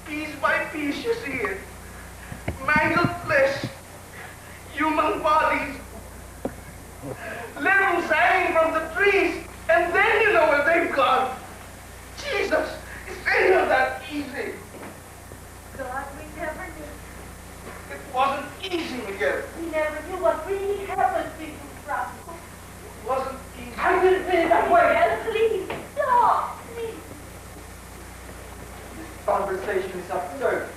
Piece by piece, you see it. Mangled flesh, human bodies, limbs hanging from the trees, and then you know where they've gone. Jesus, is any of that easy? God, we never knew. It wasn't easy, Miguel. We never knew what really happened to you, Franco. It wasn't easy. I didn't feel that way. Ellen, please, stop, please. This conversation is absurd.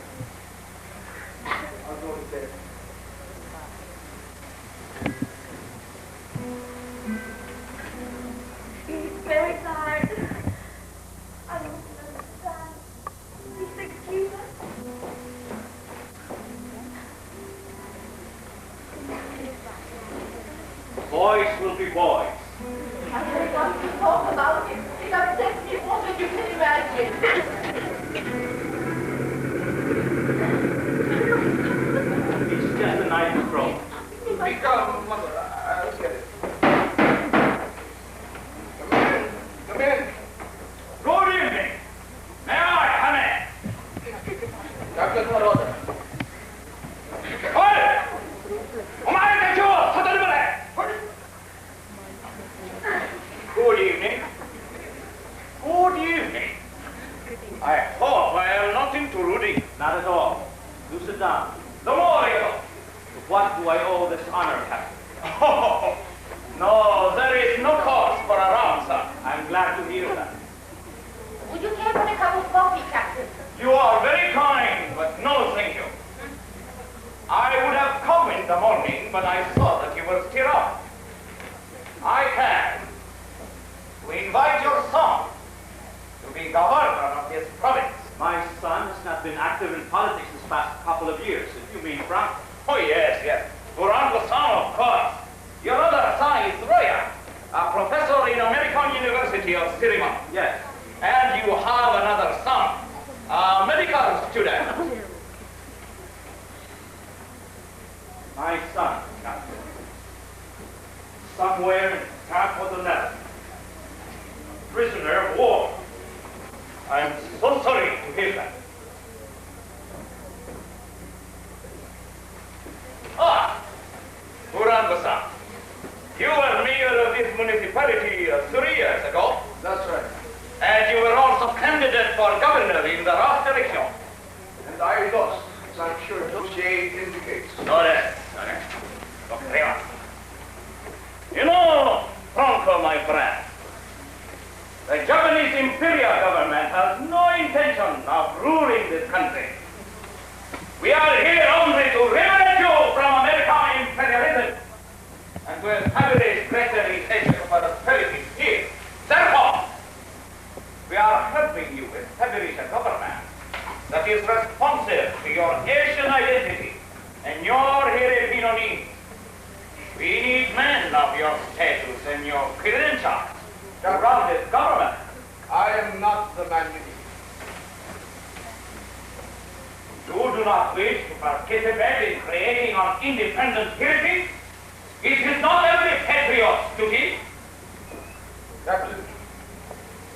I'll go to bed. He's very tired. I don't understand. Please excuse us. Boys will be boys. I don't want to talk about it. It upsets me more than you can imagine. It's just a night stroll. Be calm, Mother. I'll get it. Come in. Good evening. May I come in? Captain Maroda. Oi! Omae tachi wo soto ni mare! Good evening. Good evening. I hope I am not intruding. Not at all. Do sit down. The more you know. To what do I owe this honor, Captain? Oh, no, there is no cause for alarm, sir. I'm glad to hear that. Would you care for a cup of coffee, Captain? You are very kind, but no thank you. I would have come in the morning, but I saw that you were still up. I can. We invite your son to be governor of this province. My son has not been active in politics this past couple of years, if you mean Frank. Oh, yes, yes. Durango's son, of course. Your other son is Roya, a professor in American University of Siriman. Yes. And you have another son, a medical student. My son, Captain. Somewhere in Camp of the Netherlands. Prisoner of war. I am so sorry to hear that. Ah, Durango-san. You were mayor of this municipality 3 years ago. That's right. And you were also candidate for governor in the last election. And I lost, as I'm sure J indicates. No less. Okay. You know, Franco, my friend, the Japanese imperial government has no intention of ruling this country. We are here only to liberate you from American imperialism and to establish greater relations of prosperity here. Therefore, we are helping you establish a government that is responsive to your Asian identity and your Filipino needs. We need men of your status and your credentials to run this government. I am not the man you need. You do not wish to participate in creating an independent Philippines? It is not every patriot's duty. Captain,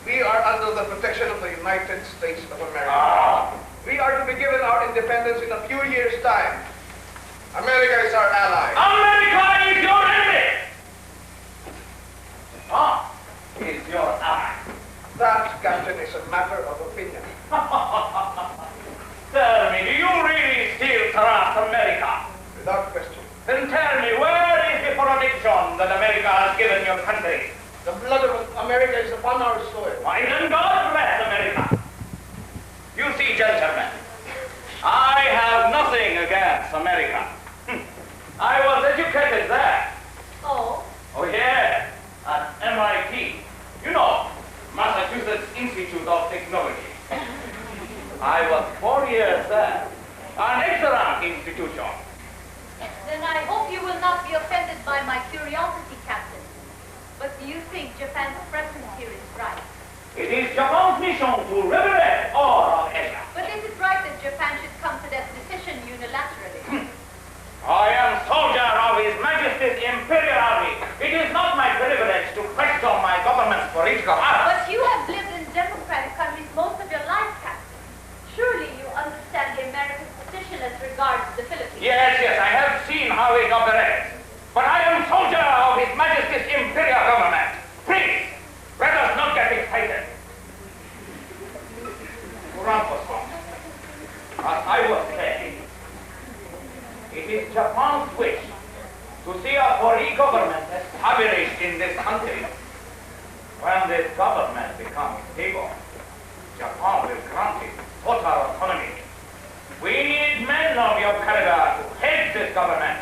we are under the protection of the United States of America. Ah. We are to be given our independence in a few years' time. America is our ally. America is your enemy! Ah, is your ally. That, Captain, is a matter of opinion. Tell me, do you really still trust America? Without question. Then tell me, where is the protection that America has given your country? The blood of America is upon our soil. Why then God bless America? You see, gentlemen, I have nothing against America. I was educated there. Oh? Oh yeah, at MIT. You know, Massachusetts Institute of Technology. I was 4 years there. An excellent institution. Then I hope you will not be offended by my curiosity, Captain. But do you think Japan's presence here is right? It is Japan's mission to liberate all of Asia. But is it right that Japan should come to that decision unilaterally? I am soldier of His Majesty's Imperial Army. It is not my privilege to question my government's political arm. But you have lived in democratic countries most of your life, Captain. Surely you understand I was saying, it is Japan's wish to see a free government established in this country. When this government becomes stable, Japan will grant it total autonomy. We need men of your caliber to head this government.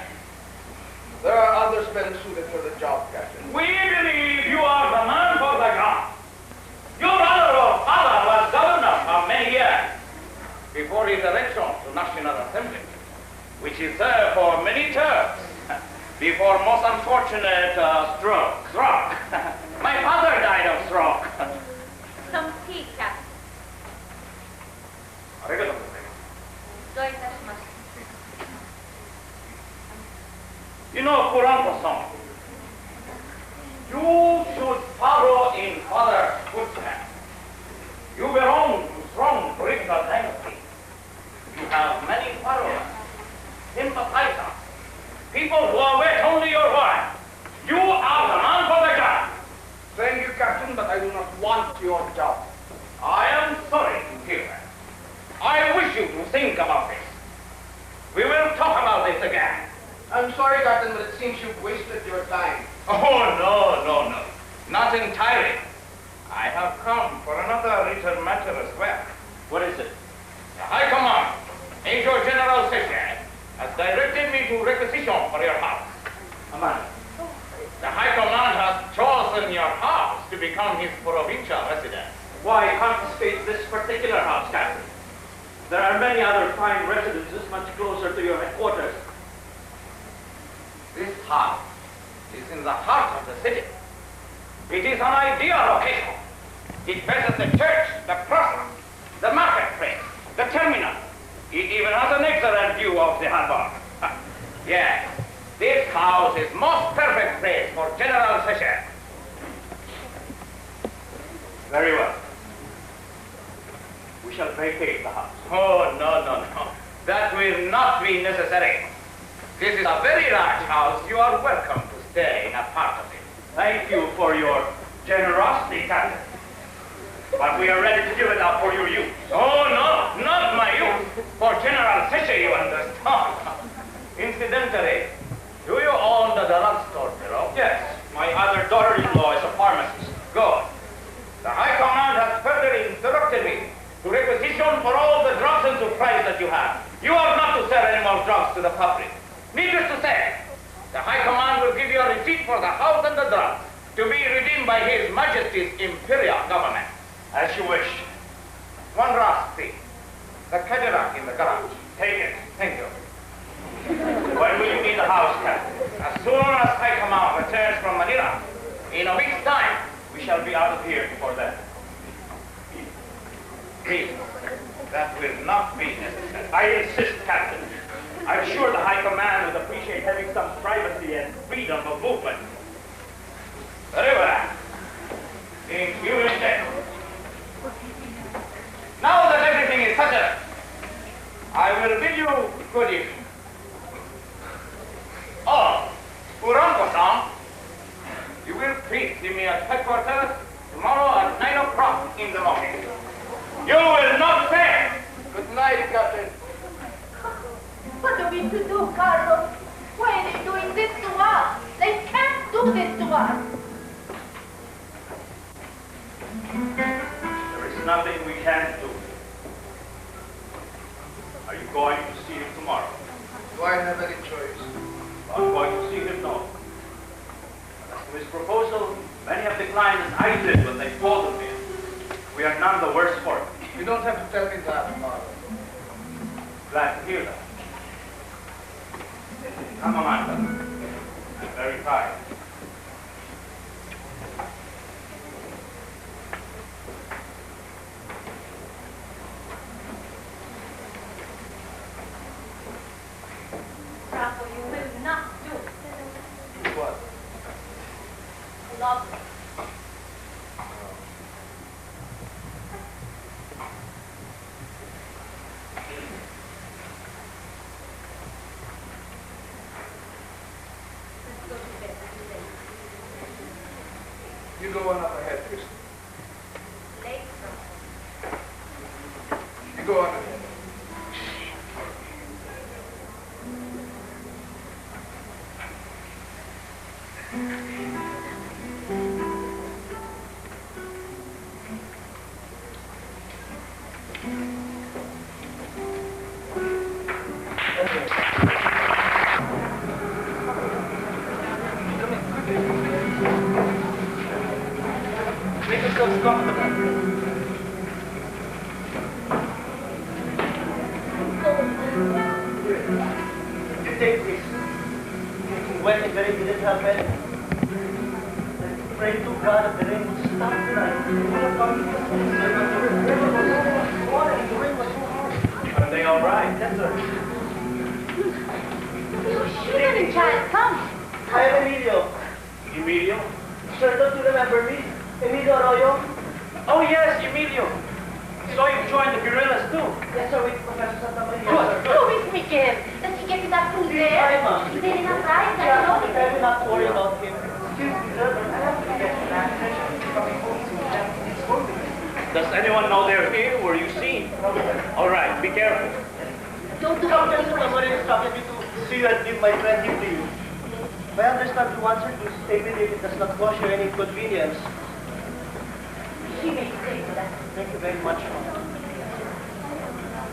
There are others better suited for the job, Captain. We believe you are the man for the job. Your brother or father was governor for many years before his election to National Assembly, which he served for many terms before most unfortunate stroke. My father died of stroke. Some tea, Captain. You know, Kuranko-san, you should follow in father's footsteps. You belong to strong political dynasty. You have many followers, sympathizers, people who await only your word. You are the man for the job. Thank you, Captain, but I do not want your job. I am sorry to hear that. I wish you to think about this. We will talk about this again. I'm sorry, Captain, but it seems you've wasted your time. Oh, no. Not entirely. I have come for another little matter as well. What is it? The High Command, Major General Session, has directed me to requisition for your house. Amanda. The High Command has chosen your house to become his provincial residence. Why confiscate this particular house, Captain? There are many other fine residences much closer to your headquarters. This house is in the heart of the city. It is an ideal location. It faces the church, the crossroads, the marketplace, the terminal. It even has an excellent view of the harbor. Yes, this house is most perfect place for general session. Very well. We shall vacate the house. Oh, no. That will not be necessary. This is a very large house. You are welcome to stay in a part of it. Thank you for your generosity, Captain. But we are ready to give it up for your use. Oh, no, not my use. For General Fisher, you understand. Incidentally, do you own the drugstore below? Yes, my other daughter-in-law is a pharmacist. Good. The High Command has further instructed me to requisition for all the drugs and supplies that you have. You are not to sell any more drugs to the public. Needless to say, the High Command will give you a receipt for the house and the drugs to be redeemed by His Majesty's Imperial Government. As you wish. One last thing. The Cadillac in the garage. Take it. Thank you. When will you need the house, Captain? As soon as High Command returns from Manila, in a week's time, We shall be out of here before then. please, that will not be necessary. I insist, Captain. I'm sure the High Command would appreciate having some privacy and freedom of movement. Very well. In you instead. Now that everything is settled, I will bid you good evening. Oh, Uranko-san, you will please see me at headquarters tomorrow at 9 o'clock in the morning. You will not fail. Good night, Captain. What are we to do, Carlos? Why are they doing this to us? They can't do this to us. There is nothing we can't do. Are you going to see him tomorrow? Do I have any choice? I'm going to see him, no. As to his proposal, many have declined as I did when they told of him. We are none the worse for it. You don't have to tell me that, Father. Glad to hear that. Come, Amanda. I'm very tired. Bravo, you will not do it. What? Love me. Let's go to bed. You go on up ahead, Kristen. Late. You go on ahead. take this. When the rain didn't happen, I prayed to God that the rain would stop tonight. Are they all right? Yes, sir. You shouldn't, child. Come. I am Emilio. Emilio? Sir, don't you remember me? Emilio Arroyo? Oh, yes, Emilio. So you joined the guerrillas, too? Yes, sir, with Professor Santa Maria. Good, Who is Miguel? Does he get you that food there? Hi, ma'am. Is there enough rice? I Yeah, know I will not worry about him. Excuse me, sir, but I have to get back. Does anyone know they're here? Were you seen? All right, be careful. Don't do Professor it. Santa Maria instructed me to see you and give my friend him to you. I understand you want her to stay with you if it does not cause you any inconvenience. She may stay for that. Thank you very much, ma'am.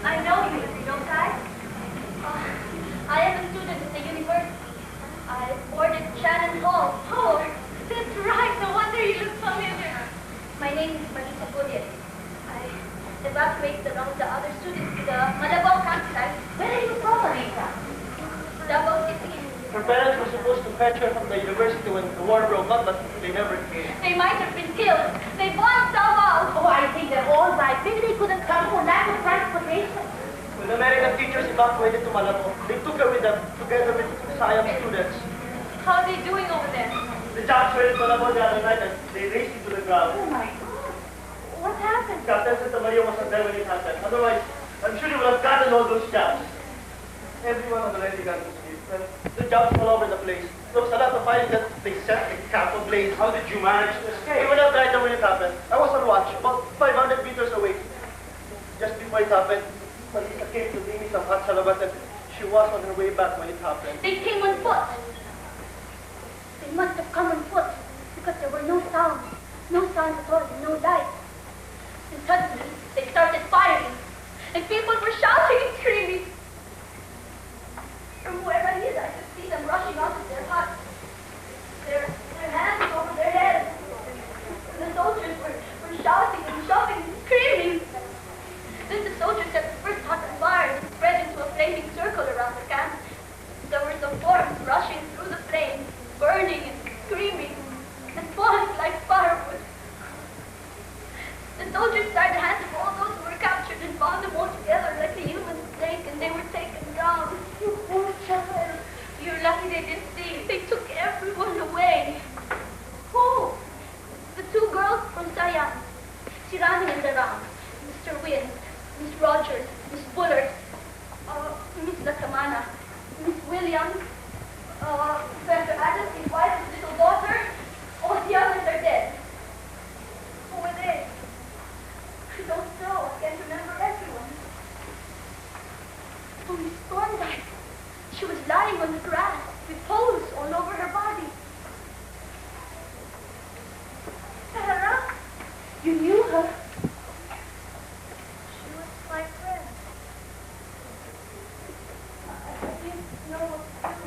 I know you, don't I? I am a student at the university. I boarded Shannon Hall. Oh, that's right. No wonder you look familiar. My name is Marisa Gutierrez. I evacuated along with the other students to the Malabao campsite. Where are you from, Marisa? Davao City. Her parents were supposed to fetch her from the university when the war broke out, but they never came. They might have been killed. They bombed Davao. Oh, I think they're all right. Maybe they couldn't come for lack of transportation. When American teachers evacuated to Malabo, they took her with them, together with Siam students. How are they doing over there? The jobs were in Malabo the other night and they raced into the ground. Oh, my God. What happened? Captain Santa Maria wasn't there when it happened. Otherwise, I'm sure you would have gotten all those jobs. Everyone had already got to sleep. And the jobs all over the place. There was a lot of fire that they set the camp ablaze. How did you manage to We escape? were not right there when it happened. I was on watch, about 500 meters away. Just before it happened, Marisa came to bring me some hot salabat and she was on her way back when it happened. They came on foot. They must have come on foot because there were no sounds. No sounds at all, and no light. And suddenly, they started firing. And people were shouting and screaming. From where I hid, I could see them rushing out of their huts. Their hands over their heads. And the soldiers were shouting and shoving and screaming. Then the soldiers set the first hut on fire and spread into a flaming circle around the camp. There were some forms rushing through the flames, burning and screaming, and falling like firewood. The soldiers tied the hands of all those who were captured and bound them all together like a human snake, and they were taken down. You poor child. You're lucky they didn't see. They took everyone away. Who? The two girls from Siam. Sirani and Dulaang. Mr. Wynn, Miss Rogers, Miss Bullard, Miss Latamana, Miss Williams, Professor Adams, his wife, his little daughter. All the others are dead. Who were they? I don't know. I can't remember everyone. Oh, Miss Thorndyke. She was lying on the grass with holes all over her body. Sarah? You knew her? She was my friend. I didn't know what to do.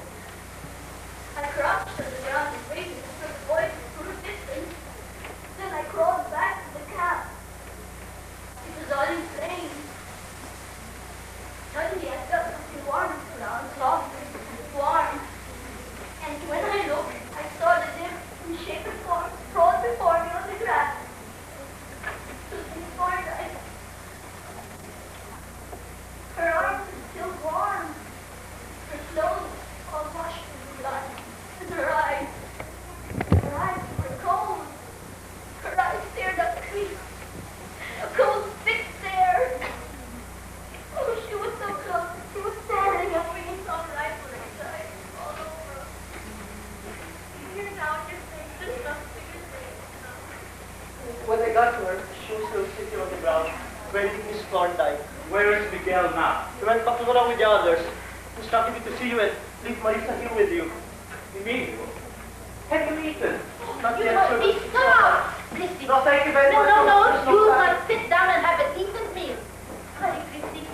I crouched on the ground and waited for the boys to through distance. Then I crawled back to the camp. It was all in flames. Suddenly I felt something warm around, soft and warm. And when I looked, I saw the dim, misshapen form sprawled before me on the grass. It was Miss Thorndyke. Her arms were still warm. Her clothes all washed in blood. And her eyes were cold. Her eyes stared up at me. A cold, fixed stare. Oh, she was so close. She was staring at me with some rifle inside all over. Here now, you're safe. There's nothing to say. When they got to her, she was still sitting on the ground, waiting Miss Thorndyke. Where is Miguel now? He went back to Dulaang with the others. He instructed me to see you and leave Marisa here with you. Emilio? Have you eaten? Not You yet, must sir. be stop! Christy. No, thank you very No, much. no, no. There's You time. must sit down and have a decent meal. Hurry, Christy.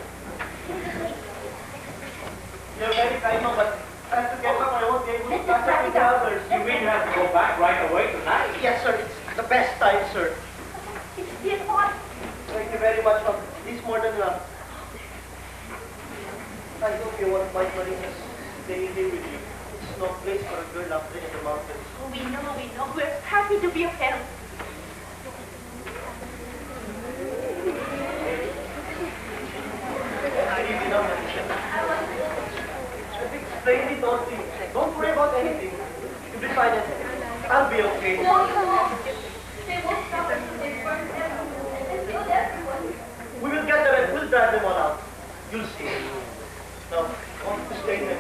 You're very kind, ma'am, but I have to get back. I won't be able to Let's catch just up with the wrap it up. others. You mean you have to go back right away tonight? Yes, sir. It's the best time, sir. It's still hot. Thank you very much, ma'am. This more than enough. I hope you won't bite Marisa's staying here with you. It's no place for a girl up there in the mountains. Oh, we know. We're happy to be of help. I need enough attention. I think plainly told you. Don't worry about anything. You'll be fine. I'll be okay. No. They won't stop us. They burn everyone. They killed everyone. We will get them and we'll drive them all out. You'll see. Now, I want you to stay here.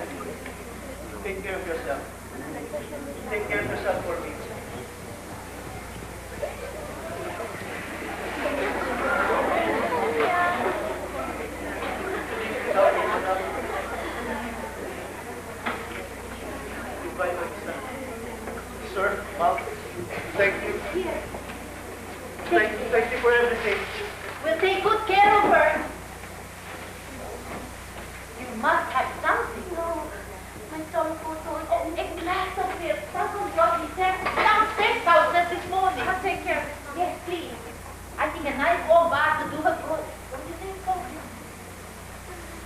Take care of yourself. Take care of yourself for me. Goodbye, my son. Sir, Mom, thank you. Here. Thank you for everything. We'll take good care of her. You must have something. No. My son photos. A glass of milk. Someone brought me downstairs house this morning. I'll take care of it. Yes, please. I think a nice warm bath to do her good. Don't you think so?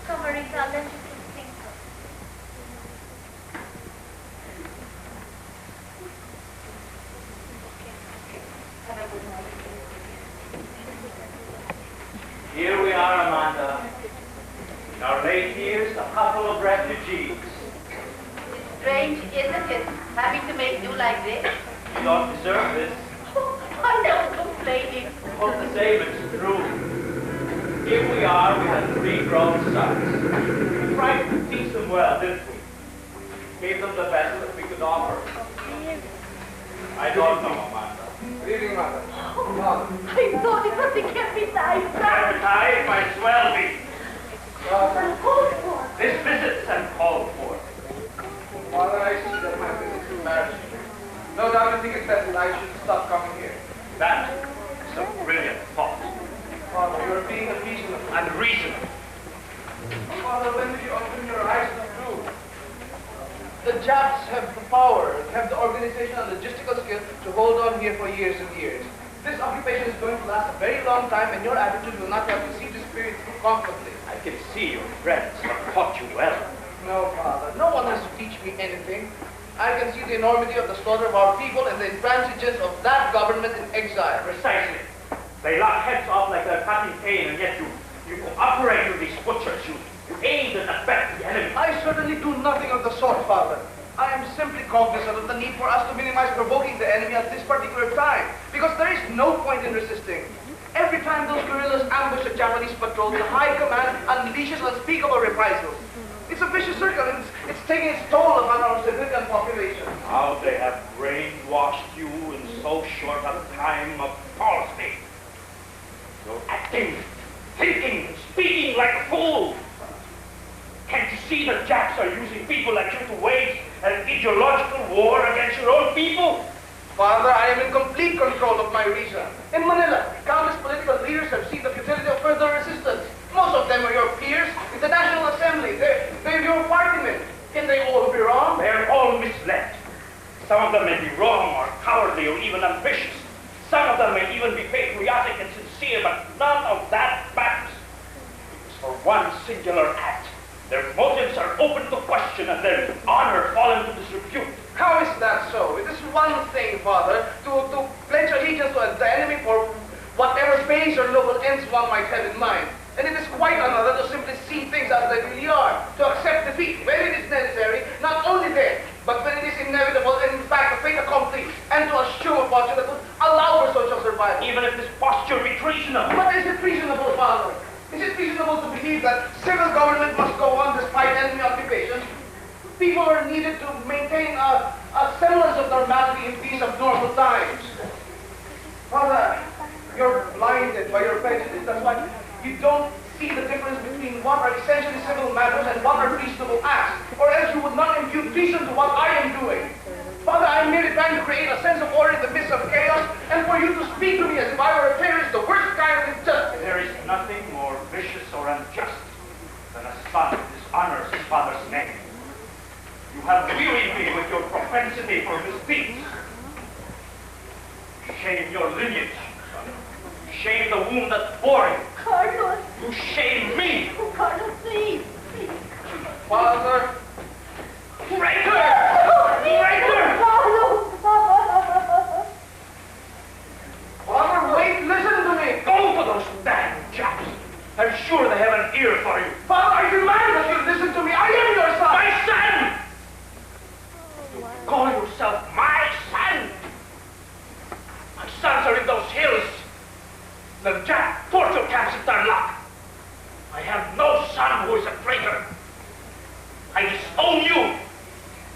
Come, Marita, I'll let you do things. Have a good night. Here we are, Amanda. In our late years, a couple of refugees. It's strange, isn't it, having to make do like this? We don't deserve this. I'm not complaining. All the same, it's true. Here we are, we had 3 grown sons. We tried to teach them well, didn't we? Gave them the best that we could offer. I don't know, Amanda. Good evening, Mother. I thought it was the captain. Advertised might as well be. Uncalled for. This visit's uncalled for. Father, I see that my visit is embarrassing. No doubt you think it's best that I should stop coming here. That is a brilliant thought. Father, you're being unreasonable. Unreasonable. Father, when did you open your eyes to the truth? The Japs have the power, have the organization and logistical skill to hold on here for years and years. This occupation is going to last a very long time, and your attitude will not help to see this period through comfortably. I can see your friends have taught you well. No, Father. No one has to teach me anything. I can see the enormity of the slaughter of our people and the intransigence of that government in exile. Precisely. They lock heads off like they're cutting cane, and yet you cooperate with these butchers. You aid and abet the enemy. I certainly do nothing of the sort, Father. I am simply cognizant of the need for us to minimize provoking the enemy at this particular time, because there is no point in resisting. Every time those guerrillas ambush a Japanese patrol, the High Command unleashes unspeakable reprisals. It's a vicious circle, and it's taking its toll upon our civilian population. How they have brainwashed you in so short a time appalls me. You're acting, thinking, speaking like a fool. Can't you see the Japs are using people like you to wage an ideological war against your own people? Father, I am in complete control of my reason. In Manila, countless political leaders have seen the futility of further resistance. Most of them are your peers in the National Assembly. They're your partymen. Can they all be wrong? They're all misled. Some of them may be wrong or cowardly or even ambitious. Some of them may even be patriotic and sincere, but none of that matters. Because for one singular act, their motives are open to question and their honor fallen to disrepute. How is that so? It is one thing, Father, to pledge allegiance to the enemy for whatever base or noble ends one might have in mind. And it is quite another to simply see things as they really are, to accept defeat when it is necessary, not only then, but when it is inevitable and in fact a fait accompli, and to assume a posture that would allow for social survival. Even if this posture be treasonable. But is it reasonable, Father? Is it reasonable to believe that civil government must go on despite enemy occupation? People are needed to maintain a semblance of normality in these abnormal times. Father, you're blinded by your prejudice. That's why you don't see the difference between what are essentially civil matters and what are reasonable acts, or else you would not impute reason to what I am doing. Father, I'm merely trying to create a sense of order in the midst of chaos, and for you to speak to me as if I were a terrorist, the worst kind of injustice. There is nothing more vicious or unjust than a son who dishonors his father's name. You have wearied me with your propensity for misdeeds. Shame your lineage, son. Shame the womb that bore you. Carlos. You shame me. Oh, Carlos, please. Father, for you. Father, I demand that you listen to me. I am your son. My son! You call yourself my son? My sons are in those hills. The Jack torture camps in Dulaang. I have no son who is a traitor. I disown you.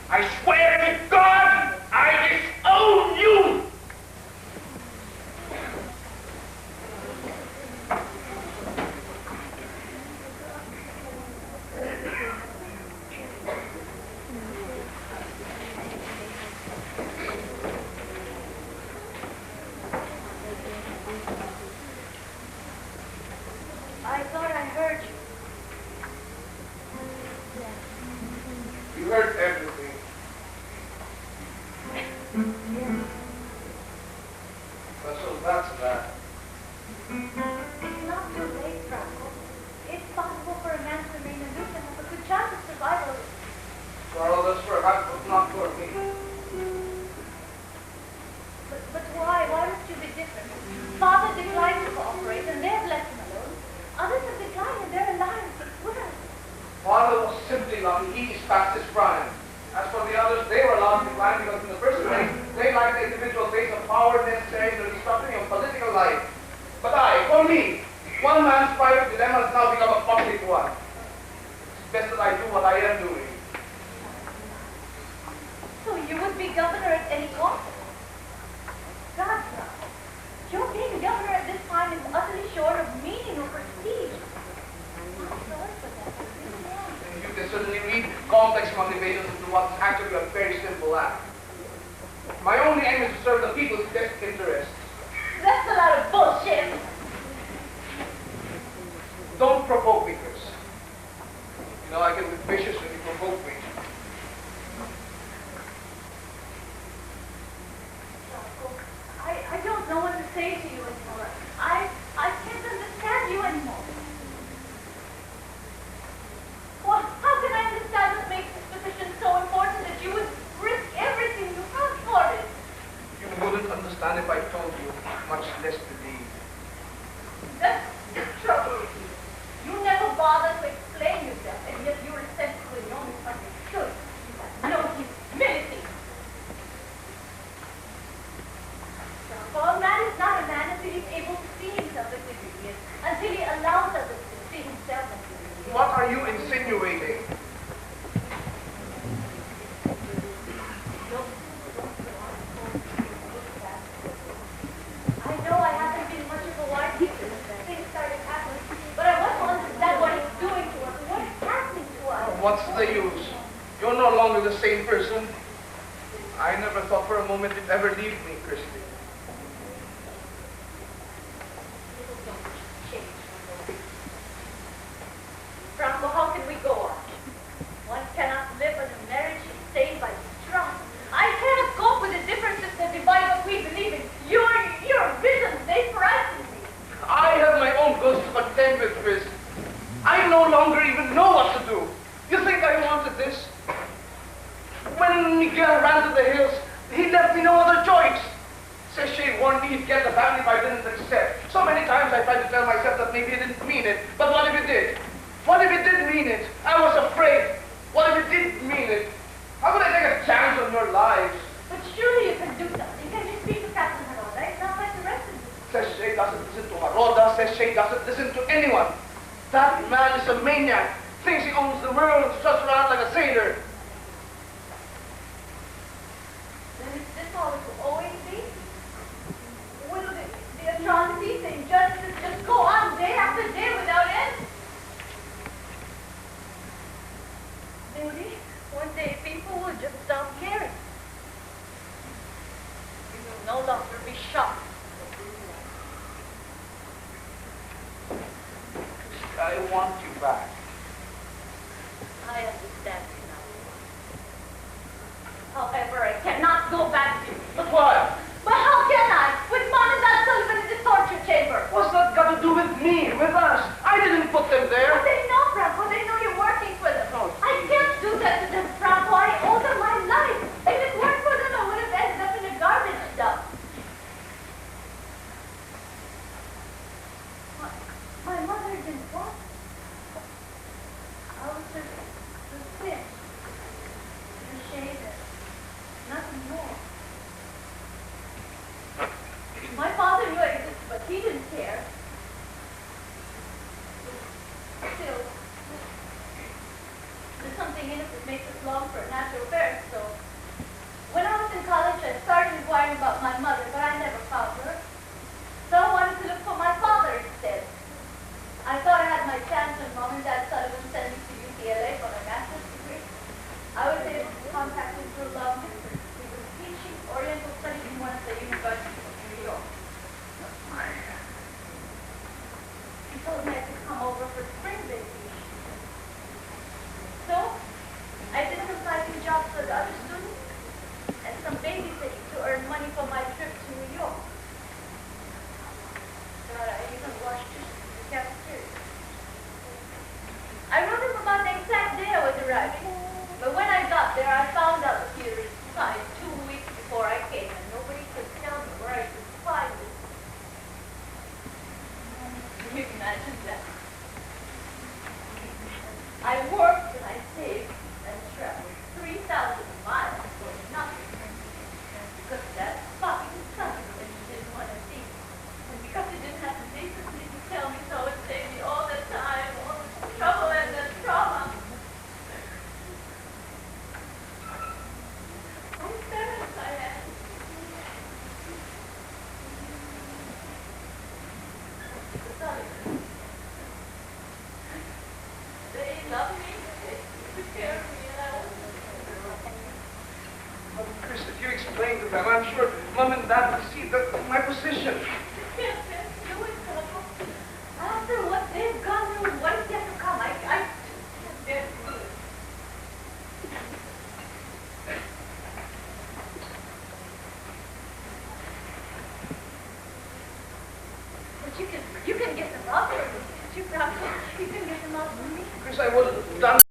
I swear to God, I disown you. I thought I heard you. You heard everything. So that's that. It's not too late, Franco. It's possible for a man to remain aloof and have a good chance of survival. For others, perhaps, but not for me. But why? Why must you be different? Father declined to cooperate and they have left him alone. Others have declined and they're alive. Where? Father was simply lucky. He is past his prime. As for the others, they were allowed to decline because in the first place, they lacked the individual base of power necessary in the restructuring of political life. But for me, one man's private dilemma has now become a public one. It's best that I do what I am doing. So you would be governor at any cost? God, Franco. Your being governor at this time is utterly short of meaning or prestige. I'm sorry for that. I really am. You can certainly read complex motivations into what's actually a very simple act. My only aim is to serve the people's best interests. That's a lot of bullshit. Don't provoke me, Chris. You know, I get vicious when you provoke me. I don't know what to say to you anymore. I can't understand you anymore. Well, how can I understand what makes this position so important that you would risk everything you have for it? You wouldn't understand if I told you, much less believe. That's the trouble. You never bother to explain yourself, and yet you're essentially known as misunderstood. You have no humility. A man is not a man until he's able to see himself as he is, until he allows others to see himself as he is. What are you insinuating? I know I haven't been much of a wife since things started happening, but I want to understand what it's doing to us, what is happening to us. What's the use? You're no longer the same person. I never thought for a moment you'd ever leave me, Christy. Franco, how can we go on? One cannot live in a marriage sustained by distrust. I cannot cope with the differences that divide what we believe in. Your visions, they frighten me. I have my own ghost to contend with, Chris. I no longer even know what to do. You think I wanted this? When Miguel ran to the hills, he left me no other choice. Sachet warned me he'd get the family if I didn't accept. So many times I tried to tell myself that maybe he didn't mean it. But what if he did? What if he did mean it? I was afraid. What if he did mean it? How could I take a chance on your lives? But surely you can do something. Can you speak to Captain Haroda? It's not like the rest of us. Sachet doesn't listen to Haroda. Sachet doesn't listen to anyone. That man is a maniac. Thinks he owns the world, just around like a sailor. Then is this how it will always be? Will the atrocities, the injustices just go on day after day without end? Maybe one day people will just stop caring. You will no longer be shocked. I want you back. I understand you now. However, I cannot go back to you. But why? But how can I? With Mom and Dad Sullivan in the torture chamber. What's that got to do with me, with us? I didn't put them there. But they know, Franco. They know you're working for them. Oh, I can't do that to them, Franco. I owe them my life. If it weren't for them, I would have ended up in a garbage dump. My mother didn't want. being innocent makes us long for a natural birth, so when I was in college, I started inquiring about my mother, but I never found her. So I wanted to look for my father instead. I thought I had my chance when Mom and Dad Sullivan sent me to UCLA for my master's degree. I was able to contact him through love. He was teaching Oriental Studies in one of the universities of New York. He told me I could come over for spring vacation. So, I did some typing jobs for the other students and some babysitting to earn money for my trip to New York. God, I even washed dishes in the cafeteria. I wrote him about the exact day I was arriving, but when I got there, I found out the theater signed 2 weeks before I came, and nobody could tell me where I could find it. Can you imagine that? I worked and I saved and traveled 3,000 miles for nothing. Because that fucking son didn't want to see me. And because he didn't have the decency to tell me so, it saved me all the time, all the trouble and the trauma. My parents I had. They loved me, they took care of me, and I was... Chris, if you explain to them, I'm sure Mom and Dad will see my position. You can't do it, Papa. After what they've gone through, what is yet to come? I can't bear to do it. But you can get them out for me. You can get them out for me. Chris, I would have done